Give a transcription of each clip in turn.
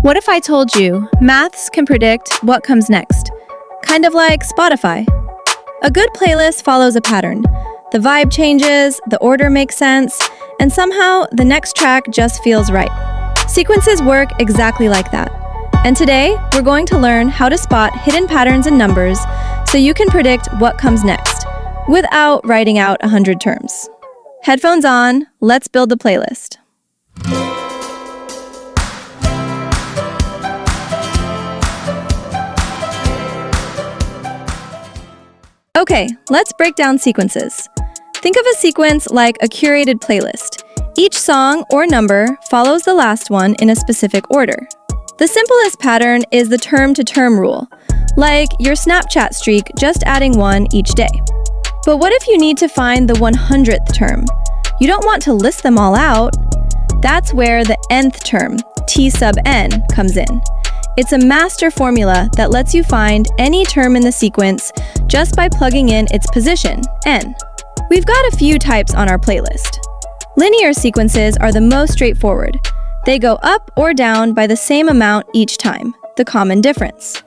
What if I told you maths can predict what comes next? Kind of like Spotify. A good playlist follows a pattern. The vibe changes, the order makes sense, and somehow the next track just feels right. Sequences work exactly like that. And today, we're going to learn how to spot hidden patterns in numbers so you can predict what comes next, without writing out 100 terms. Headphones on, let's build the playlist. Okay, let's break down sequences. Think of a sequence like a curated playlist. Each song or number follows the last one in a specific order. The simplest pattern is the term-to-term rule, like your Snapchat streak just adding one each day. But what if you need to find the 100th term? You don't want to list them all out. That's where the nth term, t sub n, comes in. It's a master formula that lets you find any term in the sequence just by plugging in its position, n. We've got a few types on our playlist. Linear sequences are the most straightforward. They go up or down by the same amount each time, the common difference.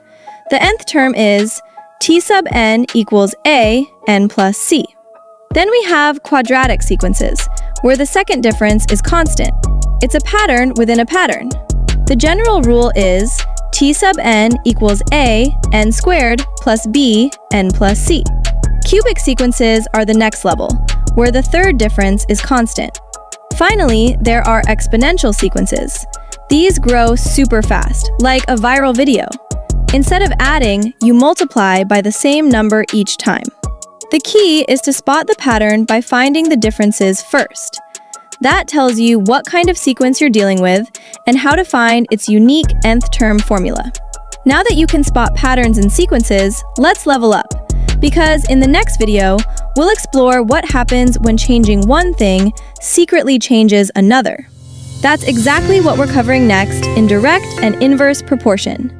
The nth term is t sub n equals a, n plus c. Then we have quadratic sequences, where the second difference is constant. It's a pattern within a pattern. The general rule is t sub n equals a, n squared, plus b, n plus c. Cubic sequences are the next level, where the third difference is constant. Finally, there are exponential sequences. These grow super fast, like a viral video. Instead of adding, you multiply by the same number each time. The key is to spot the pattern by finding the differences first. That tells you what kind of sequence you're dealing with and how to find its unique nth term formula. Now that you can spot patterns in sequences, let's level up. Because in the next video, we'll explore what happens when changing one thing secretly changes another. That's exactly what we're covering next in direct and inverse proportion.